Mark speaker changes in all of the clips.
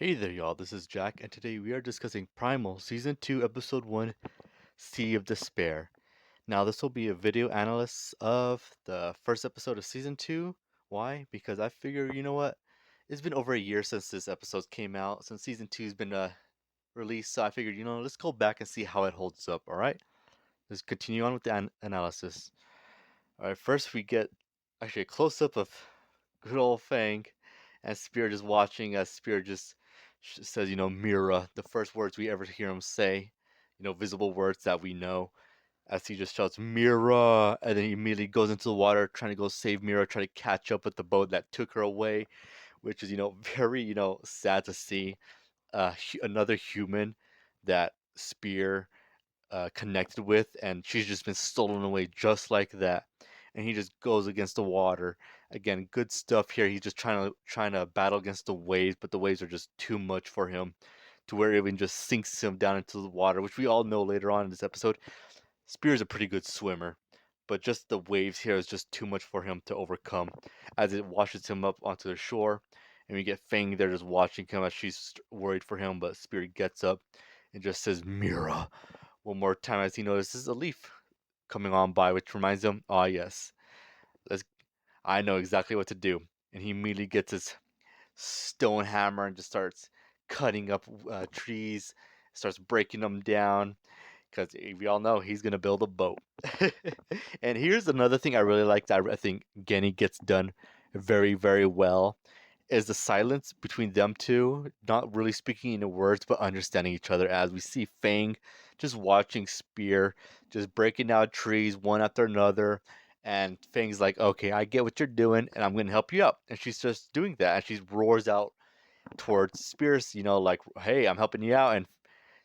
Speaker 1: Hey there, y'all. This is Jack, and today we are discussing Primal Season 2, Episode 1, Sea of Despair. Now, this will be a video analysis of the first episode of Season 2. Why? Because I figure, you know what? It's been over a year since this episode came out, since Season 2 has been released, so I figured, let's go back and see how it holds up, alright? Let's continue on with the analysis. Alright, first we get actually a close up of good old Fang and Spear just watching as Spear just says, Mira, the first words we ever hear him say, visible words that we know, as he just shouts, Mira, and then he immediately goes into the water trying to go save Mira, try to catch up with the boat that took her away, which is, very, sad to see. Another human that Spear connected with, and she's just been stolen away just like that. And he just goes against the water. Again, good stuff here. He's just trying to battle against the waves, but the waves are just too much for him, to where it even just sinks him down into the water, which we all know later on in this episode. Spear's a pretty good swimmer, but just the waves here is just too much for him to overcome, as it washes him up onto the shore. And we get Fang there just watching him as she's worried for him, but Spear gets up and just says, Mira, one more time as he notices a leaf coming on by, which reminds him, ah yes, let's I know exactly what to do. And he immediately gets his stone hammer and just starts cutting up trees, starts breaking them down, because we all know he's gonna build a boat. And here's another thing I really like that I think Genny gets done very, very well is the silence between them two, not really speaking in words but understanding each other, as we see Fang just watching Spear just breaking down trees one after another, and Fang's like, okay, I get what you're doing and I'm gonna help you out. And she's just doing that, and she roars out towards Spears, like, hey, I'm helping you out. And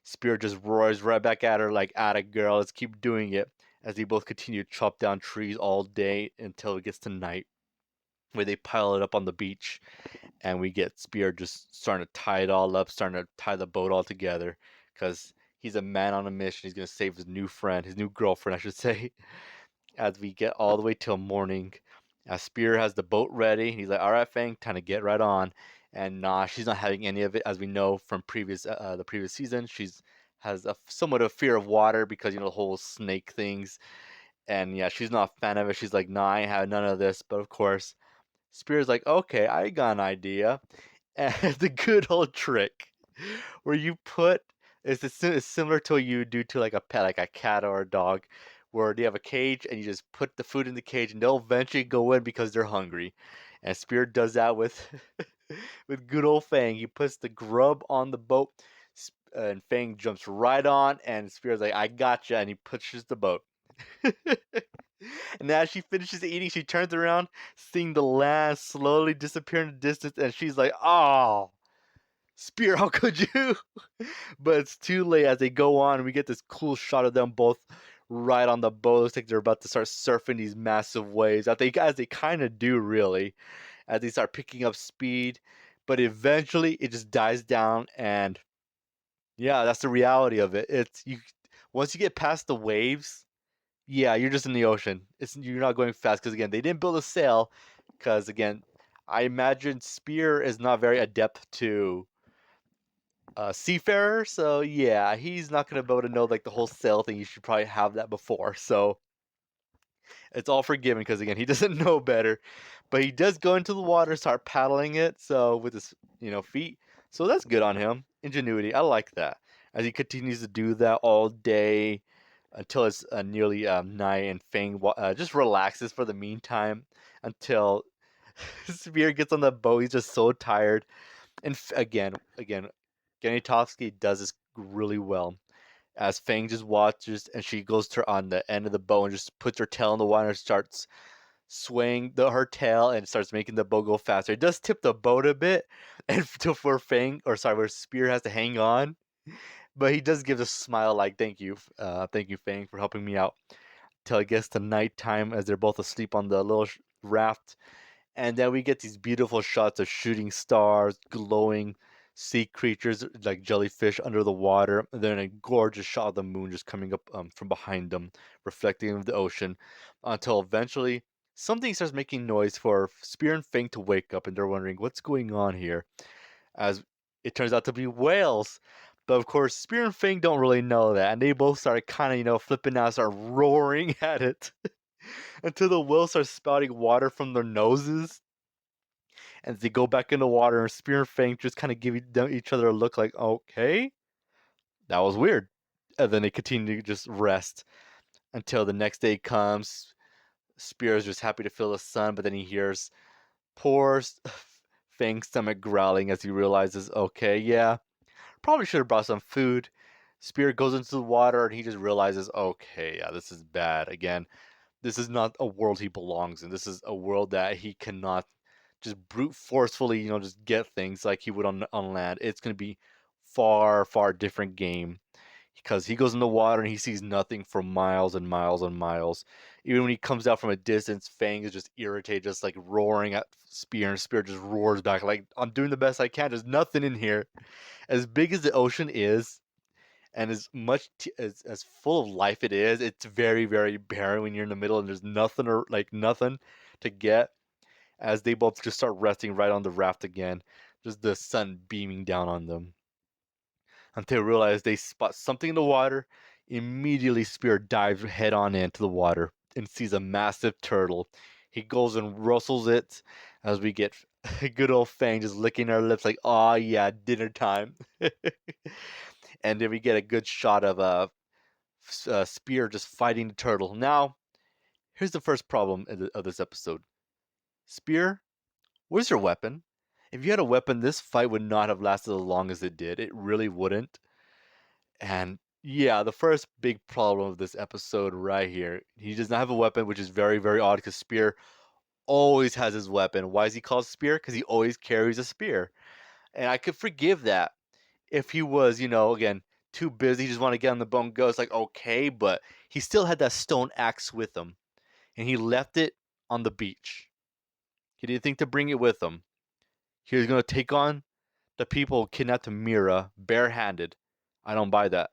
Speaker 1: Spear just roars right back at her like, atta girl, let's keep doing it, as they both continue to chop down trees all day until it gets to night, where they pile it up on the beach. And we get Spear just starting to tie it all up, starting to tie the boat all together, because he's a man on a mission. He's going to save his new friend, his new girlfriend, I should say. As we get all the way till morning, as Spear has the boat ready, he's like, all right, Fang, time to get right on. And nah, she's not having any of it, as we know from the previous season. She's has a somewhat of fear of water because the whole snake things, and yeah, she's not a fan of it. She's like, nah, I ain't have none of this. But of course, Spear's like, okay, I got an idea. And the good old trick where you put it's similar to what you do to like a pet, like a cat or a dog, where they have a cage and you just put the food in the cage and they'll eventually go in because they're hungry. And Spear does that with with good old Fang. He puts the grub on the boat, and Fang jumps right on, and Spear's like, "I gotcha," and he pushes the boat. And as she finishes eating, she turns around, seeing the land slowly disappear in the distance, and she's like, "Oh, Spear, how could you?" But it's too late. As they go on, we get this cool shot of them both right on the boat. Looks like they're about to start surfing these massive waves. As they kind of do, really, as they start picking up speed. But eventually, it just dies down, and yeah, that's the reality of it. It's you once you get past the waves, yeah, you're just in the ocean. You're not going fast because again, they didn't build a sail. Because again, I imagine Spear is not very adept to seafarer, so yeah, he's not gonna be able to know like the whole sail thing. You should probably have that before, so it's all forgiven because again, he doesn't know better. But he does go into the water, start paddling it, so with his feet. So that's good on him. Ingenuity, I like that. As he continues to do that all day until it's nearly night, and Fang just relaxes for the meantime until Spear gets on the boat. He's just so tired, and again, Ganitowski does this really well. As Fang just watches, and she goes to her on the end of the boat and just puts her tail in the water and starts swaying her tail and starts making the boat go faster. It does tip the boat a bit, and to where where Spear has to hang on, but he does give a smile like, thank you, Fang, for helping me out." Till it gets to nighttime as they're both asleep on the little raft, and then we get these beautiful shots of shooting stars, glowing sea creatures like jellyfish under the water, and then a gorgeous shot of the moon just coming up from behind them, reflecting of the ocean, until eventually something starts making noise for Spear and Fang to wake up, and they're wondering what's going on here. As It turns out to be whales. But of course, Spear and Fang don't really know that, and they both start kind of, flipping out, start roaring at it until the whales start spouting water from their noses. And they go back in the water, and Spear and Fang just kind of give each other a look like, okay, that was weird. And then they continue to just rest until the next day comes. Spear is just happy to feel the sun, but then he hears poor Fang's stomach growling as he realizes, okay, yeah, probably should have brought some food. Spear goes into the water and he just realizes, okay, yeah, this is bad. Again, this is not a world he belongs in. This is a world that he cannot just brute forcefully, just get things like he would on land. It's going to be far, far different game because he goes in the water and he sees nothing for miles and miles and miles. Even when he comes out from a distance, Fang is just irritated, just like roaring at Spear, and Spear just roars back like, I'm doing the best I can. There's nothing in here. As big as the ocean is, and as much as full of life it is, it's very, very barren when you're in the middle and there's nothing or like nothing to get. As they both just start resting right on the raft again, just the sun beaming down on them, until they realize they spot something in the water. Immediately, Spear dives head on into the water and sees a massive turtle. He goes and rustles it as we get good old Fang just licking her lips like, oh yeah, dinner time. And then we get a good shot of Spear just fighting the turtle. Now, here's the first problem of this episode. Spear, where's your weapon? If you had a weapon, this fight would not have lasted as long as it did. It really wouldn't. And yeah, the first big problem of this episode right here, he does not have a weapon, which is very, very odd because Spear always has his weapon. Why is he called Spear? Because he always carries a spear. And I could forgive that if he was, again, too busy, just want to get on the boat and go. It's like, okay, but he still had that stone axe with him. And he left it on the beach. He didn't think to bring it with him. He was going to take on the people who kidnapped Mira barehanded. I don't buy that.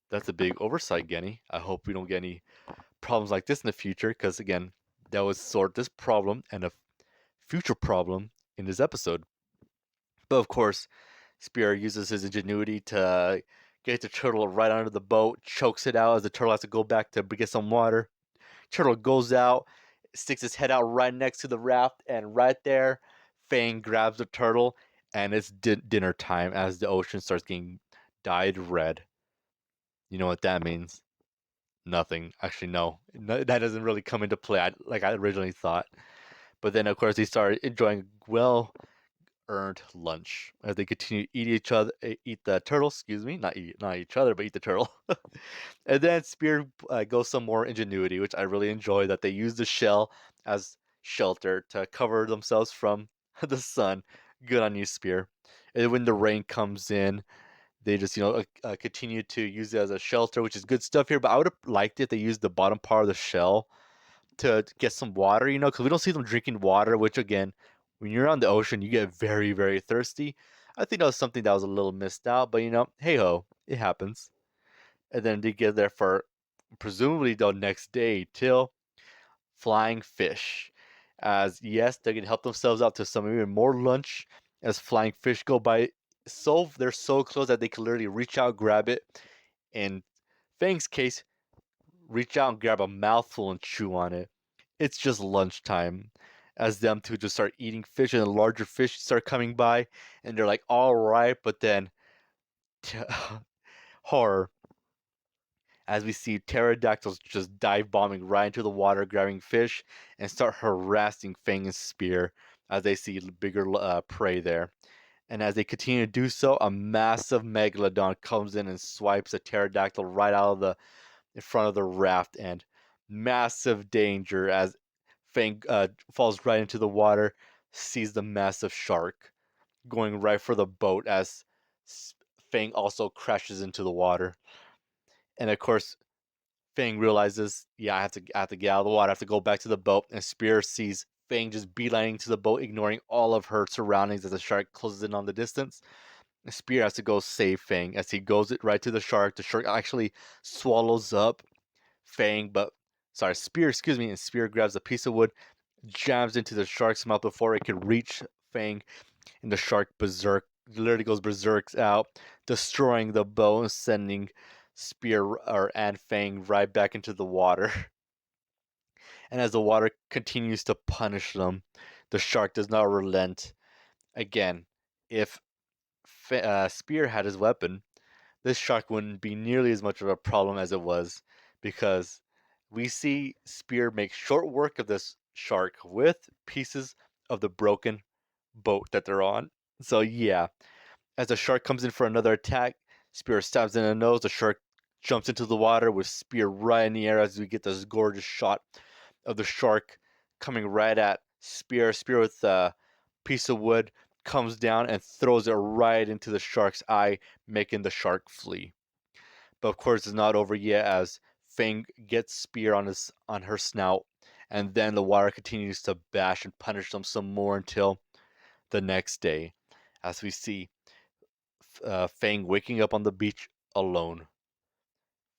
Speaker 1: That's a big oversight, Genny. I hope we don't get any problems like this in the future, because again, that would sort this problem and a future problem in this episode. But of course, Spear uses his ingenuity to get the turtle right under the boat, chokes it out as the turtle has to go back to get some water. Turtle goes out, sticks his head out right next to the raft, and right there, Fang grabs the turtle, and it's dinner time as the ocean starts getting dyed red. You know what that means? Nothing. Actually, no, that doesn't really come into play like I originally thought. But then, of course, they started enjoying well-earned lunch as they continue to eat the turtle. Excuse me, not each other, but eat the turtle. And then Spear goes some more ingenuity, which I really enjoy. That they use the shell as shelter to cover themselves from the sun. Good on you, Spear. And when the rain comes in, they just continue to use it as a shelter, which is good stuff here. But I would have liked it they used the bottom part of the shell to get some water, because we don't see them drinking water. Which again, when you're on the ocean, you get very, very thirsty. I think that was something that was a little missed out, but hey ho, it happens. And then they get there for presumably the next day till flying fish. As yes, they can help themselves out to some even more lunch as flying fish go by. So they're so close that they can literally reach out, grab it. In Fang's case, reach out and grab a mouthful and chew on it. It's just lunchtime. As them two just start eating fish and the larger fish start coming by, and they're like, all right, but then horror as we see pterodactyls just dive bombing right into the water, grabbing fish, and start harassing Fang and Spear as they see bigger prey there. And as they continue to do so, a massive megalodon comes in and swipes a pterodactyl right out of the in front of the raft, and massive danger as Fang falls right into the water, sees the massive shark going right for the boat as Fang also crashes into the water. And of course, Fang realizes, yeah, I have to get out of the water. I have to go back to the boat. And Spear sees Fang just beelining to the boat, ignoring all of her surroundings as the shark closes in on the distance. And Spear has to go save Fang as he goes right to the shark. The shark actually swallows up Fang, Spear, excuse me. And Spear grabs a piece of wood, jams into the shark's mouth before it could reach Fang, and the shark berserk literally goes berserks out, destroying the bow and sending Spear or and Fang right back into the water. And as the water continues to punish them, the shark does not relent. Again, if Spear had his weapon, this shark wouldn't be nearly as much of a problem as it was, because we see Spear make short work of this shark with pieces of the broken boat that they're on. So yeah, as the shark comes in for another attack, Spear stabs in the nose. The shark jumps into the water with Spear right in the air as we get this gorgeous shot of the shark coming right at Spear. Spear with a piece of wood comes down and throws it right into the shark's eye, making the shark flee. But of course, it's not over yet as Fang gets Spear on her snout, and then the water continues to bash and punish them some more until the next day, as we see Fang waking up on the beach alone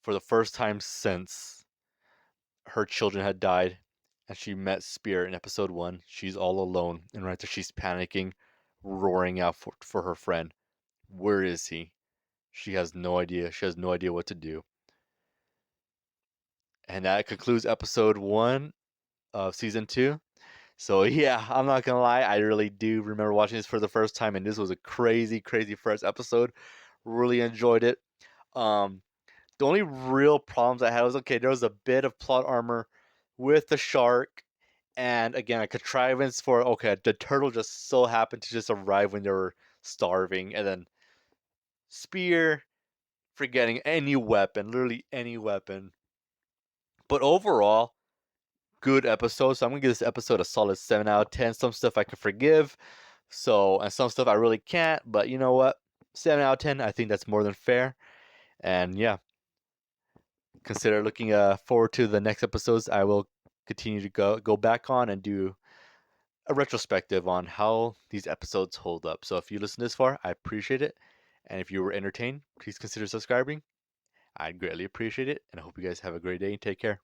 Speaker 1: for the first time since her children had died, and she met Spear in episode 1. She's all alone, and right there she's panicking, roaring out for her friend. Where is he? She has no idea. She has no idea what to do. And that concludes episode 1 of season 2. So yeah, I'm not gonna lie, I really do remember watching this for the first time, and this was a crazy, crazy first episode. Really enjoyed it. Um, The only real problems I had was, okay, there was a bit of plot armor with the shark, and again, a contrivance for, okay, the turtle just so happened to just arrive when they were starving, and then Spear forgetting any weapon, literally any weapon. But overall, good episode. So I'm gonna give this episode a solid 7 out of 10. Some stuff I can forgive, and some stuff I really can't. But you know what? 7 out of 10. I think that's more than fair. And yeah, consider looking forward to the next episodes. I will continue to go back on and do a retrospective on how these episodes hold up. So if you listen this far, I appreciate it. And if you were entertained, please consider subscribing. I'd greatly appreciate it. And I hope you guys have a great day and take care.